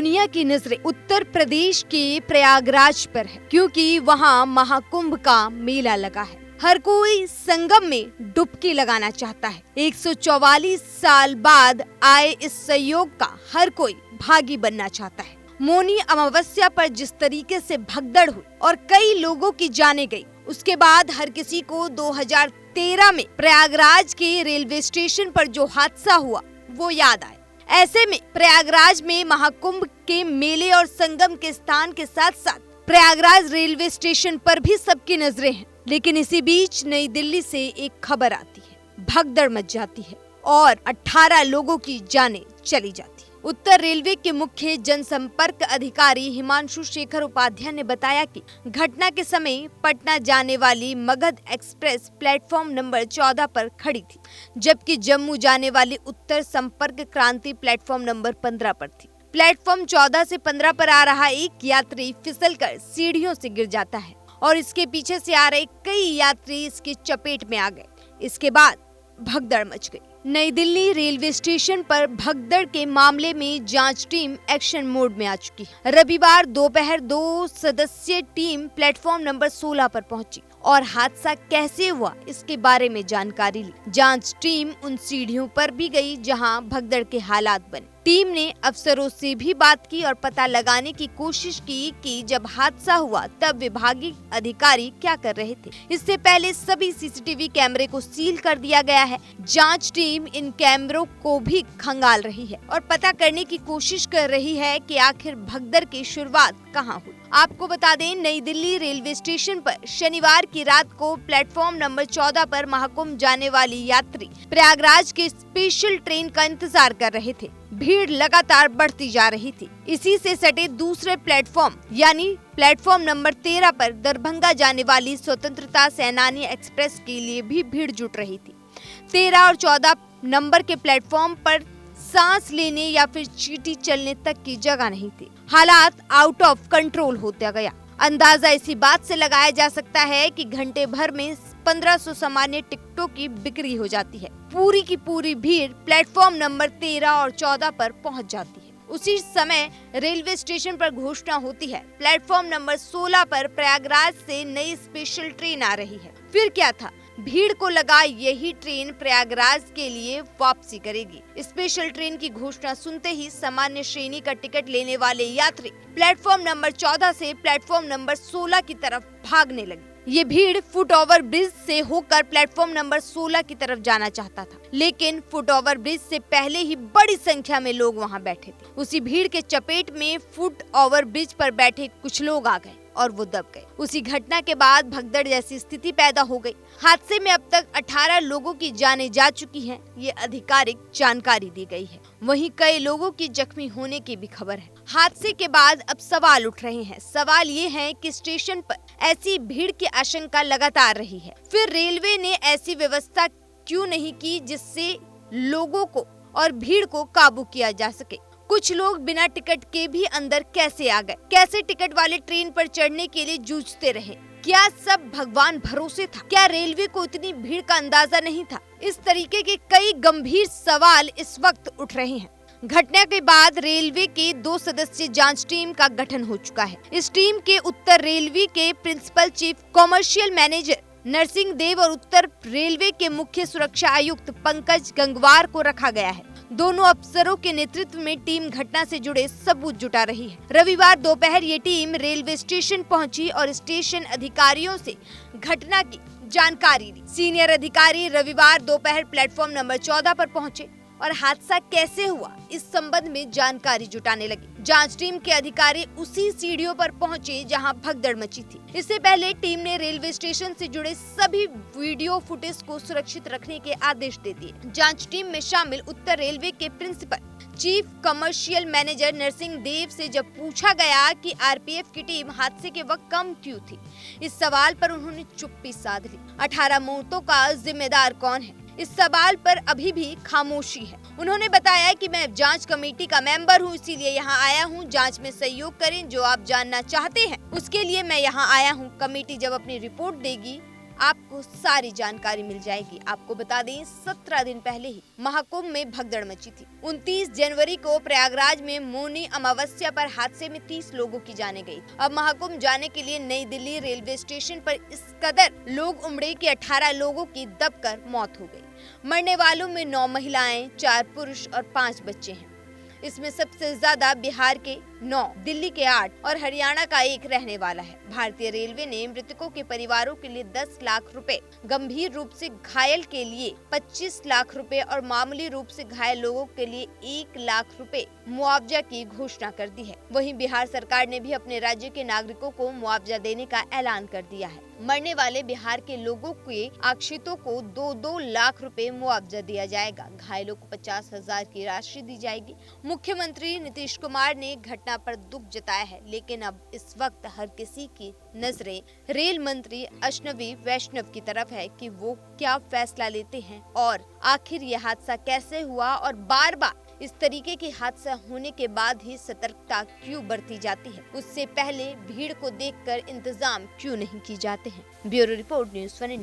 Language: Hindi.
दुनिया की नजरें उत्तर प्रदेश के प्रयागराज पर है, क्योंकि वहाँ महाकुंभ का मेला लगा है। हर कोई संगम में डुबकी लगाना चाहता है। 144 साल बाद आए इस संयोग का हर कोई भागी बनना चाहता है। मौनी अमावस्या पर जिस तरीके से भगदड़ हुई और कई लोगों की जाने गई, उसके बाद हर किसी को 2013 में प्रयागराज के रेलवे स्टेशन पर जो हादसा हुआ वो याद आया। ऐसे में प्रयागराज में महाकुंभ के मेले और संगम के स्थान के साथ साथ प्रयागराज रेलवे स्टेशन पर भी सबकी नजरें हैं। लेकिन इसी बीच नई दिल्ली से एक खबर आती है, भगदड़ मच जाती है और 18 लोगों की जानें चली जाती है। उत्तर रेलवे के मुख्य जनसंपर्क अधिकारी हिमांशु शेखर उपाध्याय ने बताया कि घटना के समय पटना जाने वाली मगध एक्सप्रेस प्लेटफॉर्म नंबर 14 पर खड़ी थी, जबकि जम्मू जाने वाली उत्तर संपर्क क्रांति प्लेटफॉर्म नंबर 15 पर थी। प्लेटफॉर्म 14 से 15 पर आ रहा एक यात्री फिसलकर सीढ़ियों से गिर जाता है और इसके पीछे से आ रहे कई यात्री इसकी चपेट में आ गए। इसके बाद भगदड़ मच गई। नई दिल्ली रेलवे स्टेशन पर भगदड़ के मामले में जांच टीम एक्शन मोड में आ चुकी है। रविवार दोपहर 2 सदस्यीय टीम प्लेटफॉर्म नंबर 16 पर पहुंची और हादसा कैसे हुआ इसके बारे में जानकारी ली। जांच टीम उन सीढ़ियों पर भी गई जहां भगदड़ के हालात बने। टीम ने अफसरों से भी बात की और पता लगाने की कोशिश की कि जब हादसा हुआ तब विभागीय अधिकारी क्या कर रहे थे। इससे पहले सभी सीसीटीवी कैमरे को सील कर दिया गया है। जांच टीम इन कैमरों को भी खंगाल रही है और पता करने की कोशिश कर रही है कि आखिर भगदड़ की शुरुआत कहां हुई। आपको बता दें, नई दिल्ली रेलवे स्टेशन पर शनिवार की रात को प्लेटफॉर्म नंबर 14 पर महाकुंभ जाने वाली यात्री प्रयागराज के स्पेशल ट्रेन का इंतजार कर रहे थे। भीड़ लगातार बढ़ती जा रही थी। इसी से सटे दूसरे प्लेटफॉर्म यानी प्लेटफॉर्म नंबर 13 पर दरभंगा जाने वाली स्वतंत्रता सेनानी एक्सप्रेस के लिए भी भीड़ जुट रही थी। 13 और 14 नंबर के प्लेटफॉर्म पर सांस लेने या फिर चींटी चलने तक की जगह नहीं थी। हालात आउट ऑफ कंट्रोल होता गया। अंदाजा इसी बात से लगाया जा सकता है कि घंटे भर में 1500 सामान्य टिकटों की बिक्री हो जाती है। पूरी की पूरी भीड़ प्लेटफॉर्म नंबर 13 और 14 पर पहुंच जाती है। उसी समय रेलवे स्टेशन पर घोषणा होती है, प्लेटफॉर्म नंबर 16 पर प्रयागराज से नई स्पेशल ट्रेन आ रही है। फिर क्या था, भीड़ को लगा यही ट्रेन प्रयागराज के लिए वापसी करेगी। स्पेशल ट्रेन की घोषणा सुनते ही सामान्य श्रेणी का टिकट लेने वाले यात्री प्लेटफॉर्म नंबर 14 से प्लेटफॉर्म नंबर 16 की तरफ भागने लगे। ये भीड़ फुट ओवर ब्रिज से होकर प्लेटफॉर्म नंबर 16 की तरफ जाना चाहता था, लेकिन फुट ओवर ब्रिज से पहले ही बड़ी संख्या में लोग वहां बैठे थे। उसी भीड़ के चपेट में फुट ओवर ब्रिज पर बैठे कुछ लोग आ गए और वो दब गए। उसी घटना के बाद भगदड़ जैसी स्थिति पैदा हो गई। हादसे में अब तक 18 लोगों की जानें जा चुकी हैं, ये आधिकारिक जानकारी दी गई है। वहीं कई लोगों की जख्मी होने की भी खबर है। हादसे के बाद अब सवाल उठ रहे हैं। सवाल ये है कि स्टेशन पर ऐसी भीड़ की आशंका लगातार रही है, फिर रेलवे ने ऐसी व्यवस्था क्यों नहीं की जिससे लोगों को और भीड़ को काबू किया जा सके। कुछ लोग बिना टिकट के भी अंदर कैसे आ गए, कैसे टिकट वाले ट्रेन पर चढ़ने के लिए जूझते रहे। क्या सब भगवान भरोसे था? क्या रेलवे को इतनी भीड़ का अंदाजा नहीं था? इस तरीके के कई गंभीर सवाल इस वक्त उठ रहे हैं। घटना के बाद रेलवे के 2 सदस्यीय जांच टीम का गठन हो चुका है। इस टीम के उत्तर रेलवे के principal chief commercial manager Narsingh Dev और उत्तर रेलवे के मुख्य सुरक्षा आयुक्त पंकज गंगवार को रखा गया है। दोनों अफसरों के नेतृत्व में टीम घटना से जुड़े सबूत जुटा रही है। रविवार दोपहर ये टीम रेलवे स्टेशन पहुंची और स्टेशन अधिकारियों से घटना की जानकारी दी। सीनियर अधिकारी रविवार दोपहर प्लेटफॉर्म नंबर 14 पर पहुंचे और हादसा कैसे हुआ इस संबंध में जानकारी जुटाने लगी। जांच टीम के अधिकारी उसी सीढ़ियों पर पहुंचे जहां भगदड़ मची थी। इससे पहले टीम ने रेलवे स्टेशन से जुड़े सभी वीडियो फुटेज को सुरक्षित रखने के आदेश दे दिए। जांच टीम में शामिल उत्तर रेलवे के principal chief commercial manager Narsingh Dev से जब पूछा गया कि आरपीएफ की टीम हादसे के वक्त कम क्यों थी, इस सवाल पर उन्होंने चुप्पी साध ली। 18 मौतों का जिम्मेदार कौन है, इस सवाल पर अभी भी खामोशी है। उन्होंने बताया कि मैं जांच कमेटी का मेंबर हूं, इसीलिए यहां आया हूं। जांच में सहयोग करें, जो आप जानना चाहते हैं उसके लिए मैं यहां आया हूं। कमेटी जब अपनी रिपोर्ट देगी आपको सारी जानकारी मिल जाएगी। आपको बता दें 17 दिन पहले ही महाकुंभ में भगदड़ मची थी। 29 जनवरी को प्रयागराज में मौनी अमावस्या पर हादसे में 30 लोगों की जाने गई। अब महाकुंभ जाने के लिए नई दिल्ली रेलवे स्टेशन पर इस कदर लोग उमड़े कि 18 लोगों की दबकर मौत हो गई। मरने वालों में 9 महिलाएं, 4 पुरुष और 5 बच्चे हैं। इसमें सबसे ज्यादा बिहार के 9, दिल्ली के 8 और हरियाणा का 1 रहने वाला है। भारतीय रेलवे ने मृतकों के परिवारों के लिए 10 लाख रुपए, गंभीर रूप से घायल के लिए 25 लाख रुपए और मामूली रूप से घायल लोगों के लिए 1 लाख रुपए मुआवजा की घोषणा कर दी है। वहीं बिहार सरकार ने भी अपने राज्य के नागरिकों को मुआवजा देने का ऐलान कर दिया है। मरने वाले बिहार के लोगों के आश्रितों को 2-2 लाख रुपए मुआवजा दिया जाएगा। घायलों को 50,000 की राशि दी जाएगी। मुख्यमंत्री नीतीश कुमार ने घटना पर दुख जताया है, लेकिन अब इस वक्त हर किसी की नजरें रेल मंत्री अश्विनी वैष्णव की तरफ है कि वो क्या फैसला लेते हैं और आखिर यह हादसा कैसे हुआ और बार बार इस तरीके के हादसा होने के बाद ही सतर्कता क्यों बरती जाती है, उससे पहले भीड़ को देखकर इंतजाम क्यों नहीं किए जाते हैं। Bureau report, news 1 India.